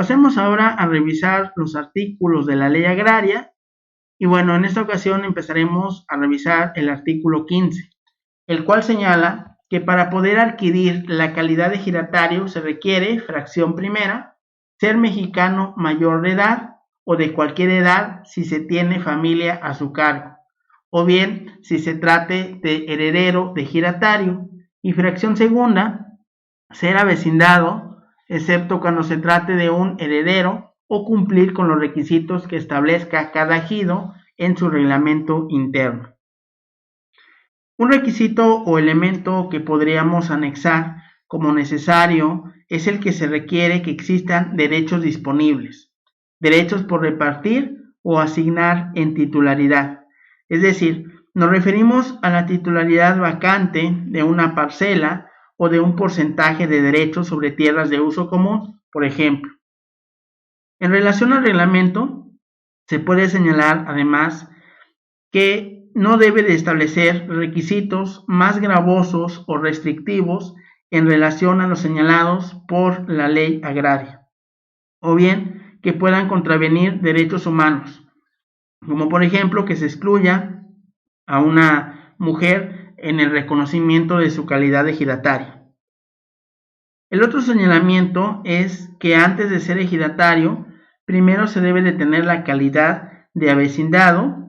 Pasemos ahora a revisar los artículos de la ley agraria y bueno, en esta ocasión empezaremos a revisar el artículo 15, el cual señala que para poder adquirir la calidad de ejidatario se requiere, fracción primera, ser mexicano mayor de edad o de cualquier edad si se tiene familia a su cargo, o bien si se trate de heredero de ejidatario, y fracción segunda, ser avecindado, excepto cuando se trate de un heredero, o cumplir con los requisitos que establezca cada ejido en su reglamento interno. Un requisito o elemento que podríamos anexar como necesario es el que se requiere que existan derechos disponibles, derechos por repartir o asignar en titularidad. Es decir, nos referimos a la titularidad vacante de una parcela o de un porcentaje de derechos sobre tierras de uso común, por ejemplo. En relación al reglamento, se puede señalar además que no debe de establecer requisitos más gravosos o restrictivos en relación a los señalados por la ley agraria, o bien que puedan contravenir derechos humanos, como por ejemplo que se excluya a una mujer en el reconocimiento de su calidad de ejidataria. El otro señalamiento es que antes de ser ejidatario, primero se debe de tener la calidad de avecindado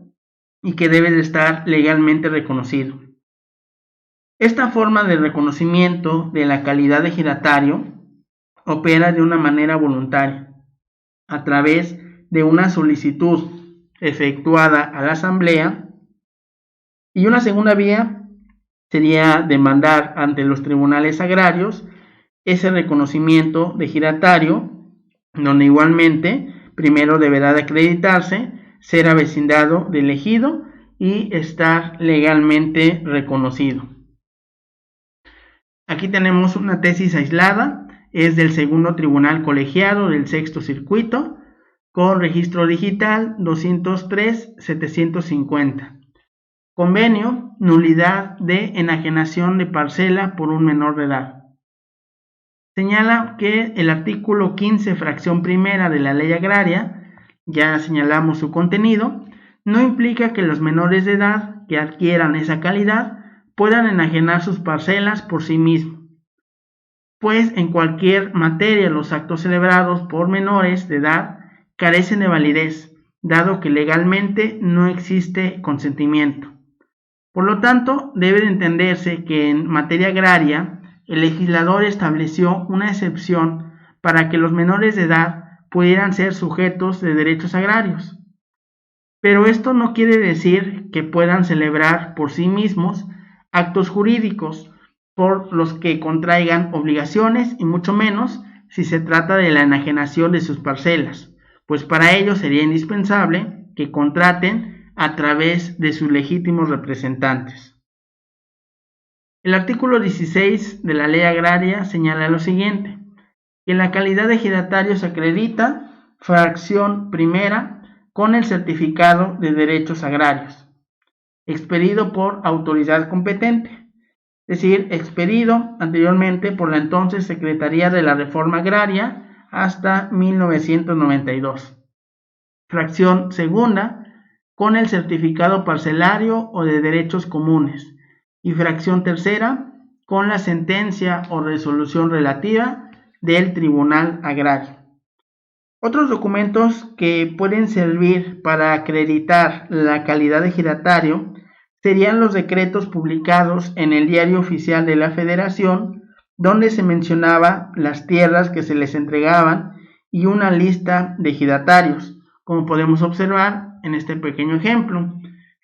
y que debe de estar legalmente reconocido. Esta forma de reconocimiento de la calidad de ejidatario opera de una manera voluntaria, a través de una solicitud efectuada a la asamblea, y una segunda vía sería demandar ante los tribunales agrarios ese reconocimiento de ejidatario, donde igualmente primero deberá de acreditarse ser avecindado del ejido y estar legalmente reconocido. Aquí tenemos una tesis aislada, es del segundo tribunal colegiado del sexto circuito, con registro digital 203-750. Convenio, nulidad de enajenación de parcela por un menor de edad. Señala que el artículo 15, fracción primera de la ley agraria, ya señalamos su contenido, no implica que los menores de edad que adquieran esa calidad puedan enajenar sus parcelas por sí mismos, pues en cualquier materia los actos celebrados por menores de edad carecen de validez, dado que legalmente no existe consentimiento. Por lo tanto, debe de entenderse que en materia agraria, el legislador estableció una excepción para que los menores de edad pudieran ser sujetos de derechos agrarios. Pero esto no quiere decir que puedan celebrar por sí mismos actos jurídicos por los que contraigan obligaciones y mucho menos si se trata de la enajenación de sus parcelas, pues para ello sería indispensable que contraten a través de sus legítimos representantes. El artículo 16 de la ley agraria señala lo siguiente, que la calidad de ejidatario se acredita, fracción primera, con el certificado de derechos agrarios, expedido por autoridad competente, es decir, expedido anteriormente por la entonces Secretaría de la Reforma Agraria hasta 1992. Fracción segunda, con el certificado parcelario o de derechos comunes, y fracción tercera, con la sentencia o resolución relativa del Tribunal Agrario. Otros documentos que pueden servir para acreditar la calidad de ejidatario serían los decretos publicados en el Diario Oficial de la Federación, donde se mencionaba las tierras que se les entregaban y una lista de ejidatarios, como podemos observar en este pequeño ejemplo.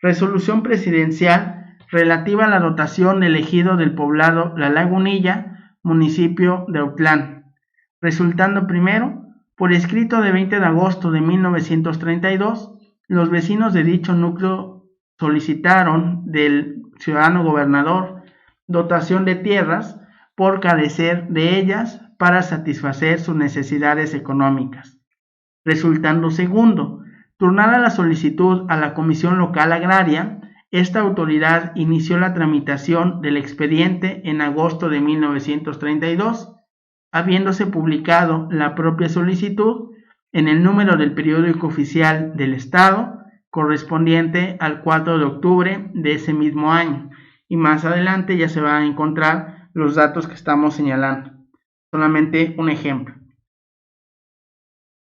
Resolución presidencial relativa a la dotación del ejido del poblado La Lagunilla, municipio de Autlán, resultando primero, por escrito de 20 de agosto de 1932, los vecinos de dicho núcleo solicitaron del ciudadano gobernador dotación de tierras por carecer de ellas para satisfacer sus necesidades económicas. Resultando segundo, turnada la solicitud a la Comisión Local Agraria, esta autoridad inició la tramitación del expediente en agosto de 1932, habiéndose publicado la propia solicitud en el número del periódico oficial del Estado correspondiente al 4 de octubre de ese mismo año, y más adelante ya se van a encontrar los datos que estamos señalando. Solamente un ejemplo.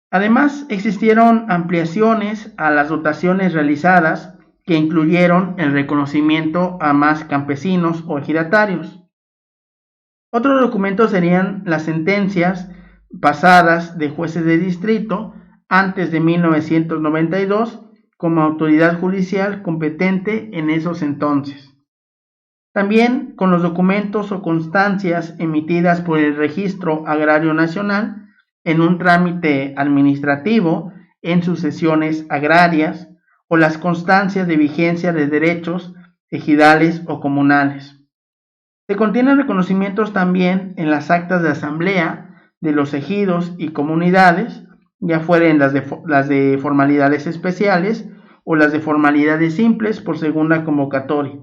Además, existieron ampliaciones a las dotaciones realizadas que incluyeron el reconocimiento a más campesinos o ejidatarios. Otros documentos serían las sentencias pasadas de jueces de distrito antes de 1992 como autoridad judicial competente en esos entonces. También con los documentos o constancias emitidas por el Registro Agrario Nacional en un trámite administrativo en sucesiones agrarias o las constancias de vigencia de derechos ejidales o comunales. Se contienen reconocimientos también en las actas de asamblea de los ejidos y comunidades, ya fueran las de formalidades especiales o las de formalidades simples por segunda convocatoria,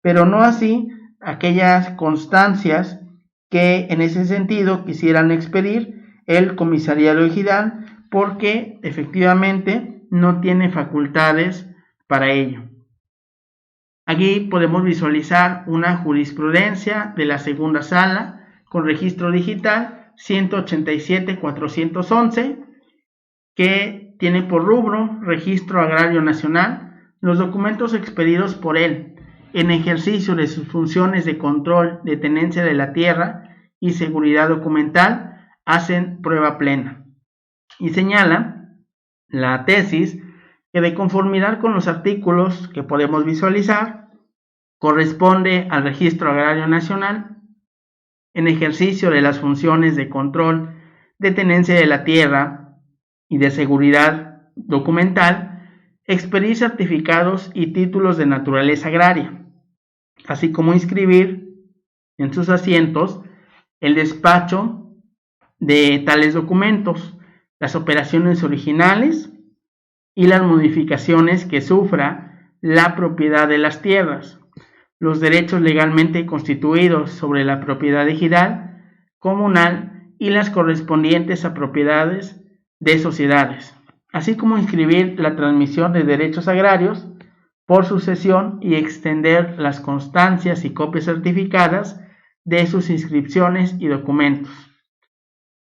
pero no así aquellas constancias que en ese sentido quisieran expedir el comisariado ejidal porque efectivamente no tiene facultades para ello. Aquí podemos visualizar una jurisprudencia de la segunda sala con registro digital 187-411 que tiene por rubro Registro Agrario Nacional los documentos expedidos por él en ejercicio de sus funciones de control de tenencia de la tierra y seguridad documental hacen prueba plena. Y señala la tesis que de conformidad con los artículos que podemos visualizar, corresponde al Registro Agrario Nacional en ejercicio de las funciones de control de tenencia de la tierra y de seguridad documental, expedir certificados y títulos de naturaleza agraria, así como inscribir en sus asientos el despacho de tales documentos, las operaciones originales y las modificaciones que sufra la propiedad de las tierras, los derechos legalmente constituidos sobre la propiedad ejidal, comunal y las correspondientes a propiedades de sociedades, así como inscribir la transmisión de derechos agrarios por sucesión y extender las constancias y copias certificadas de sus inscripciones y documentos.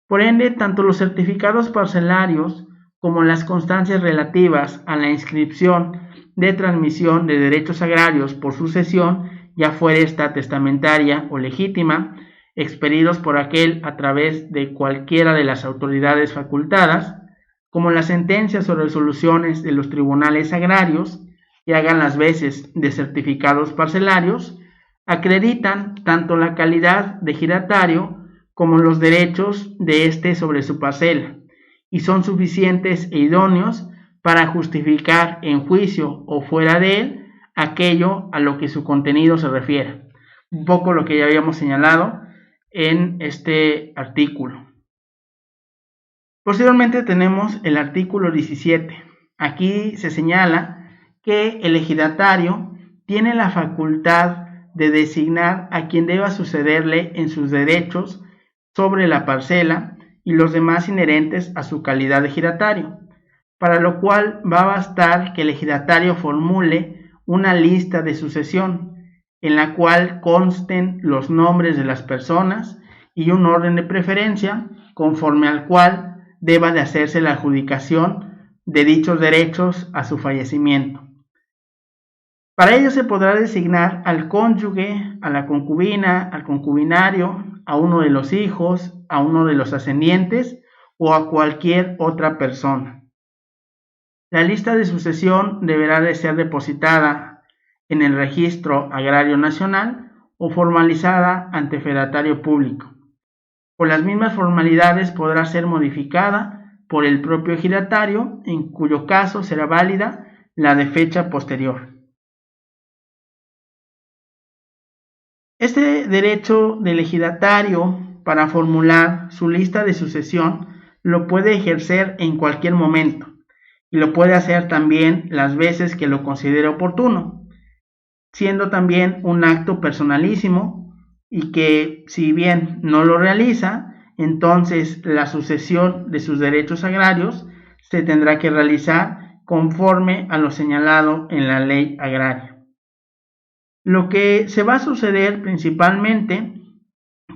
Por ende, tanto los certificados parcelarios como las constancias relativas a la inscripción de transmisión de derechos agrarios por sucesión, ya fuera esta testamentaria o legítima, expedidos por aquel a través de cualquiera de las autoridades facultadas, como las sentencias o resoluciones de los tribunales agrarios, que hagan las veces de certificados parcelarios, acreditan tanto la calidad de ejidatario como los derechos de éste sobre su parcela, y son suficientes e idóneos para justificar en juicio o fuera de él aquello a lo que su contenido se refiere. Un poco lo que ya habíamos señalado en este artículo. Posteriormente tenemos el artículo 17. Aquí se señala que el ejidatario tiene la facultad de designar a quien deba sucederle en sus derechos sobre la parcela y los demás inherentes a su calidad de ejidatario, para lo cual va a bastar que el ejidatario formule una lista de sucesión en la cual consten los nombres de las personas y un orden de preferencia conforme al cual deba de hacerse la adjudicación de dichos derechos a su fallecimiento. Para ello se podrá designar al cónyuge, a la concubina, al concubinario, a uno de los hijos, a uno de los ascendientes o a cualquier otra persona. La lista de sucesión deberá de ser depositada en el Registro Agrario Nacional o formalizada ante fedatario público. Por las mismas formalidades podrá ser modificada por el propio ejidatario, en cuyo caso será válida la de fecha posterior. Este derecho del ejidatario para formular su lista de sucesión lo puede ejercer en cualquier momento y lo puede hacer también las veces que lo considere oportuno, siendo también un acto personalísimo y que, si bien no lo realiza, entonces la sucesión de sus derechos agrarios se tendrá que realizar conforme a lo señalado en la ley agraria. Lo que se va a suceder principalmente,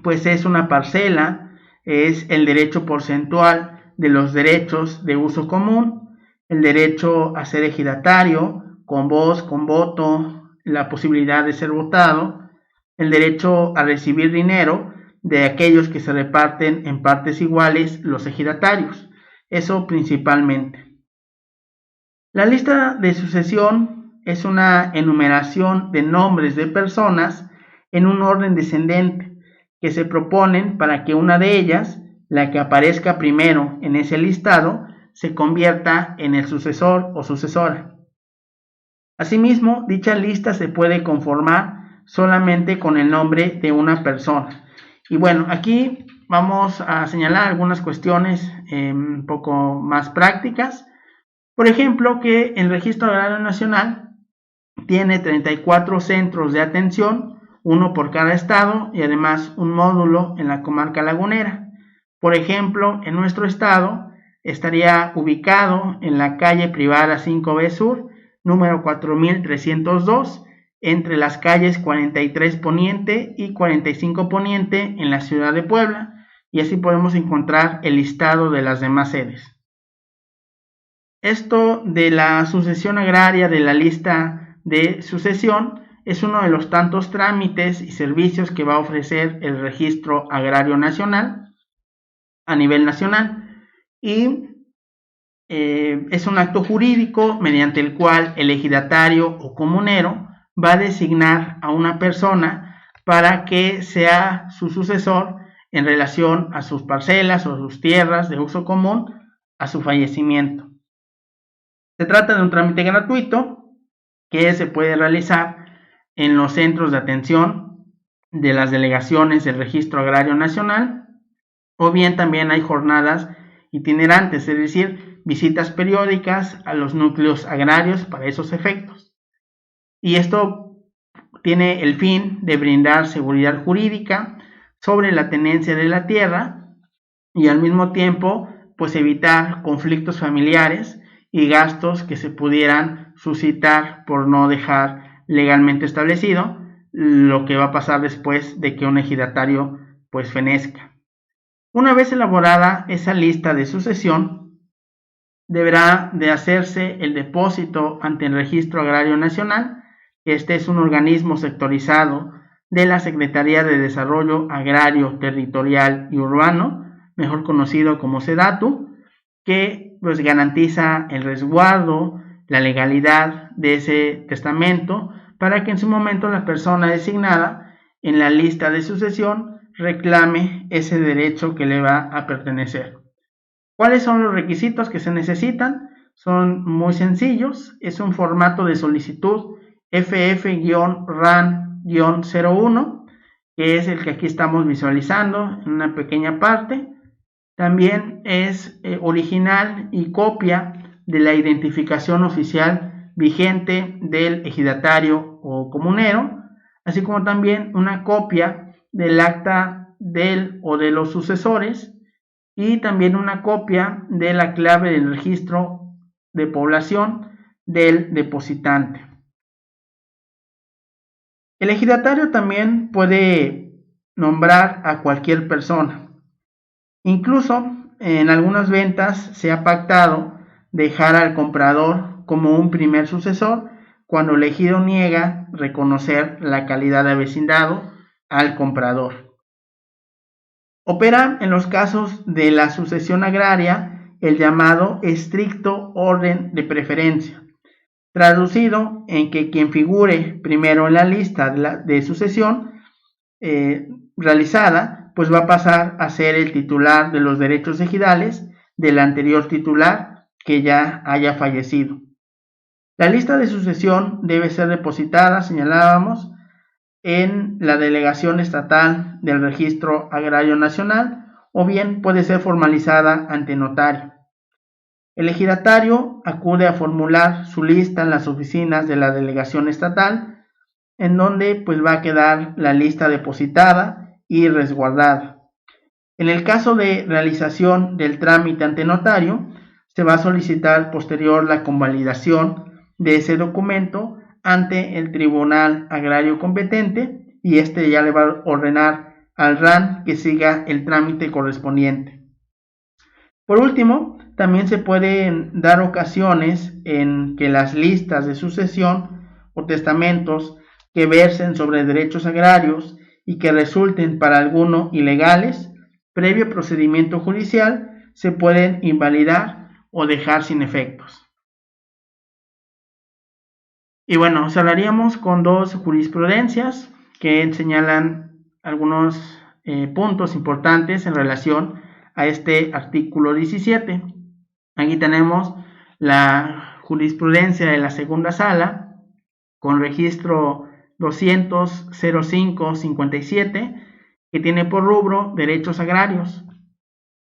pues es una parcela, es el derecho porcentual de los derechos de uso común, el derecho a ser ejidatario, con voz, con voto, la posibilidad de ser votado, el derecho a recibir dinero de aquellos que se reparten en partes iguales los ejidatarios. Eso principalmente. La lista de sucesión es una enumeración de nombres de personas en un orden descendente que se proponen para que una de ellas, la que aparezca primero en ese listado, se convierta en el sucesor o sucesora. Asimismo, dicha lista se puede conformar solamente con el nombre de una persona. Y bueno, aquí vamos a señalar algunas cuestiones un poco más prácticas. Por ejemplo, que el Registro Agrario Nacional tiene 34 centros de atención, uno por cada estado y además un módulo en la comarca lagunera. Por ejemplo, en nuestro estado estaría ubicado en la calle privada 5B Sur, número 4302, entre las calles 43 Poniente y 45 Poniente en la ciudad de Puebla, y así podemos encontrar el listado de las demás sedes. Esto de la sucesión agraria de la lista de sucesión es uno de los tantos trámites y servicios que va a ofrecer el Registro Agrario Nacional a nivel nacional y es un acto jurídico mediante el cual el ejidatario o comunero va a designar a una persona para que sea su sucesor en relación a sus parcelas o sus tierras de uso común a su fallecimiento. Se trata de un trámite gratuito que se puede realizar en los centros de atención de las delegaciones del Registro Agrario Nacional, o bien también hay jornadas itinerantes, es decir, visitas periódicas a los núcleos agrarios para esos efectos. Y esto tiene el fin de brindar seguridad jurídica sobre la tenencia de la tierra y al mismo tiempo pues evitar conflictos familiares y gastos que se pudieran suscitar por no dejar legalmente establecido lo que va a pasar después de que un ejidatario pues fenezca. Una vez elaborada esa lista de sucesión, deberá de hacerse el depósito ante el Registro Agrario Nacional. Este es un organismo sectorizado de la Secretaría de Desarrollo Agrario, Territorial y Urbano, mejor conocido como SEDATU, que pues garantiza el resguardo, la legalidad de ese testamento para que en su momento la persona designada en la lista de sucesión reclame ese derecho que le va a pertenecer. ¿Cuáles son los requisitos que se necesitan? Son muy sencillos, es un formato de solicitud FF-RAN-01, que es el que aquí estamos visualizando en una pequeña parte. También es original y copia de la identificación oficial vigente del ejidatario o comunero, así como también una copia del acta del o de los sucesores y también una copia de la clave del registro de población del depositante. El ejidatario también puede nombrar a cualquier persona. Incluso en algunas ventas se ha pactado dejar al comprador como un primer sucesor cuando el ejido niega reconocer la calidad de vecindado al comprador. Opera en los casos de la sucesión agraria el llamado estricto orden de preferencia, traducido en que quien figure primero en la lista de sucesión realizada, pues va a pasar a ser el titular de los derechos ejidales del anterior titular que ya haya fallecido. La lista de sucesión debe ser depositada, señalábamos, en la delegación estatal del Registro Agrario Nacional o bien puede ser formalizada ante notario. El ejidatario acude a formular su lista en las oficinas de la delegación estatal, en donde pues va a quedar la lista depositada y resguardada. En el caso de realización del trámite ante notario, se va a solicitar posterior la convalidación de ese documento ante el Tribunal Agrario competente y este ya le va a ordenar al RAN que siga el trámite correspondiente. Por último, también se pueden dar ocasiones en que las listas de sucesión o testamentos que versen sobre derechos agrarios y que resulten para alguno ilegales, previo procedimiento judicial, se pueden invalidar o dejar sin efectos. Y bueno, cerraríamos con dos jurisprudencias que señalan algunos puntos importantes en relación a este artículo 17. Aquí tenemos la jurisprudencia de la segunda sala con registro 200-05-57 que tiene por rubro derechos agrarios.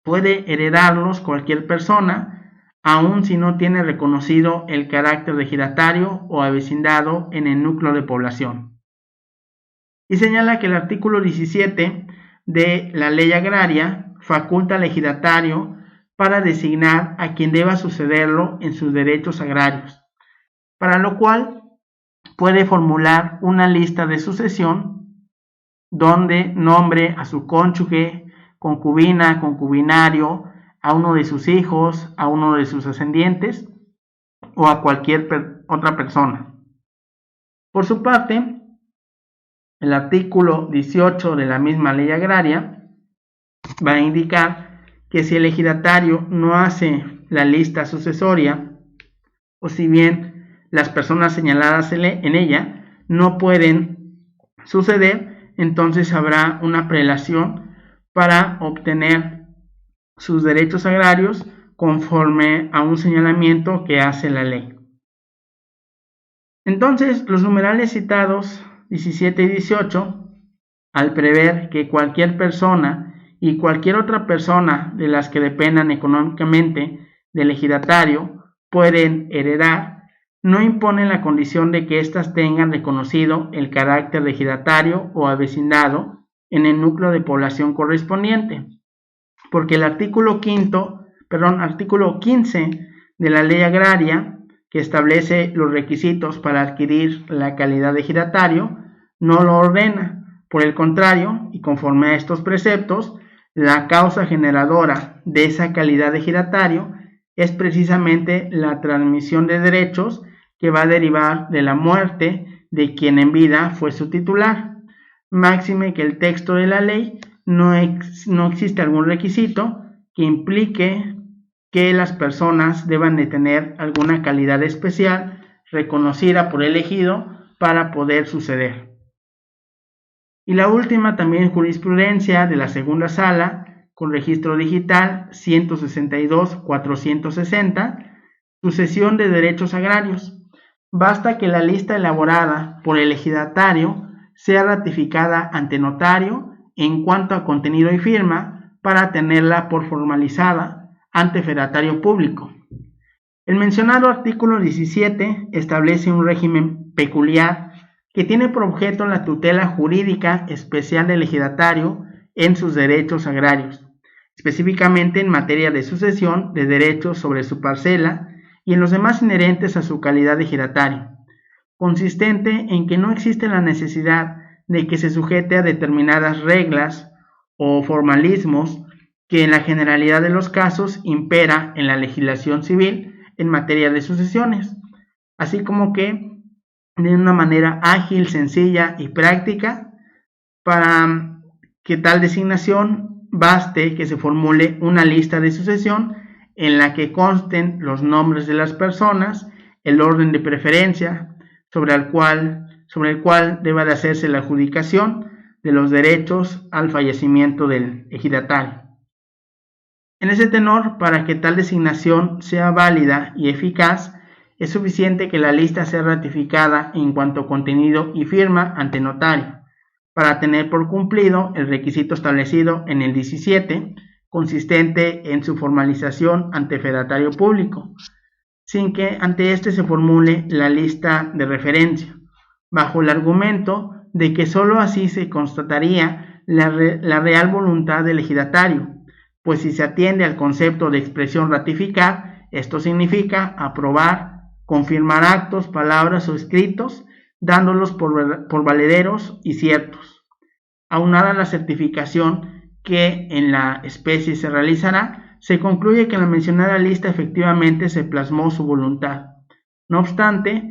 Puede heredarlos cualquier persona, aun si no tiene reconocido el carácter de ejidatario o avecindado en el núcleo de población. Y señala que el artículo 17 de la ley agraria faculta al ejidatario para designar a quien deba sucederlo en sus derechos agrarios, para lo cual puede formular una lista de sucesión donde nombre a su cónyuge, concubina, concubinario, a uno de sus hijos, a uno de sus ascendientes o a cualquier otra persona. Por su parte, el artículo 18 de la misma ley agraria va a indicar que si el ejidatario no hace la lista sucesoria o si bien las personas señaladas en ella no pueden suceder, entonces habrá una prelación para obtener sus derechos agrarios conforme a un señalamiento que hace la ley. Entonces, los numerales citados 17 y 18, al prever que cualquier persona y cualquier otra persona de las que dependan económicamente del ejidatario pueden heredar, no imponen la condición de que éstas tengan reconocido el carácter de ejidatario o avecindado en el núcleo de población correspondiente, porque el artículo 15 de la ley agraria, que establece los requisitos para adquirir la calidad de ejidatario, no lo ordena. Por el contrario, y conforme a estos preceptos, la causa generadora de esa calidad de ejidatario es precisamente la transmisión de derechos que va a derivar de la muerte de quien en vida fue su titular. Máxime que el texto de la ley no existe algún requisito que implique que las personas deban de tener alguna calidad especial reconocida por el ejido para poder suceder. Y la última también jurisprudencia de la segunda sala con registro digital 162-460, sucesión de derechos agrarios. Basta que la lista elaborada por el ejidatario sea ratificada ante notario en cuanto a contenido y firma para tenerla por formalizada ante fedatario público. El mencionado artículo 17 establece un régimen peculiar que tiene por objeto la tutela jurídica especial del ejidatario en sus derechos agrarios, específicamente en materia de sucesión de derechos sobre su parcela y en los demás inherentes a su calidad de ejidatario, consistente en que no existe la necesidad de que se sujete a determinadas reglas o formalismos que en la generalidad de los casos impera en la legislación civil en materia de sucesiones, así como que de una manera ágil, sencilla y práctica, para que tal designación baste que se formule una lista de sucesión en la que consten los nombres de las personas, el orden de preferencia sobre el cual deba de hacerse la adjudicación de los derechos al fallecimiento del ejidatario. En ese tenor, para que tal designación sea válida y eficaz, es suficiente que la lista sea ratificada en cuanto a contenido y firma ante notario, para tener por cumplido el requisito establecido en el 17, consistente en su formalización ante fedatario público, sin que ante este se formule la lista de referencia, bajo el argumento de que sólo así se constataría la real voluntad del ejidatario, pues si se atiende al concepto de expresión ratificar, esto significa aprobar, confirmar actos, palabras o escritos, dándolos por valederos y ciertos. Aunada la certificación que en la especie se realizará, se concluye que en la mencionada lista efectivamente se plasmó su voluntad. No obstante,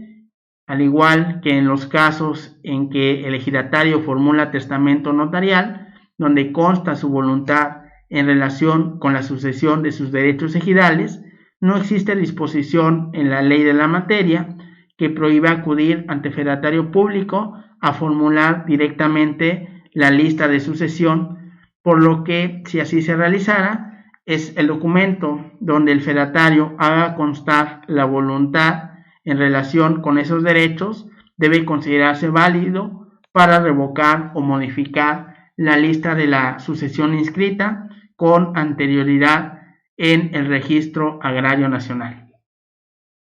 al igual que en los casos en que el ejidatario formula testamento notarial, donde consta su voluntad en relación con la sucesión de sus derechos ejidales, no existe disposición en la ley de la materia que prohíba acudir ante fedatario público a formular directamente la lista de sucesión, por lo que, si así se realizara, es el documento donde el fedatario haga constar la voluntad en relación con esos derechos debe considerarse válido para revocar o modificar la lista de la sucesión inscrita con anterioridad en el Registro Agrario Nacional.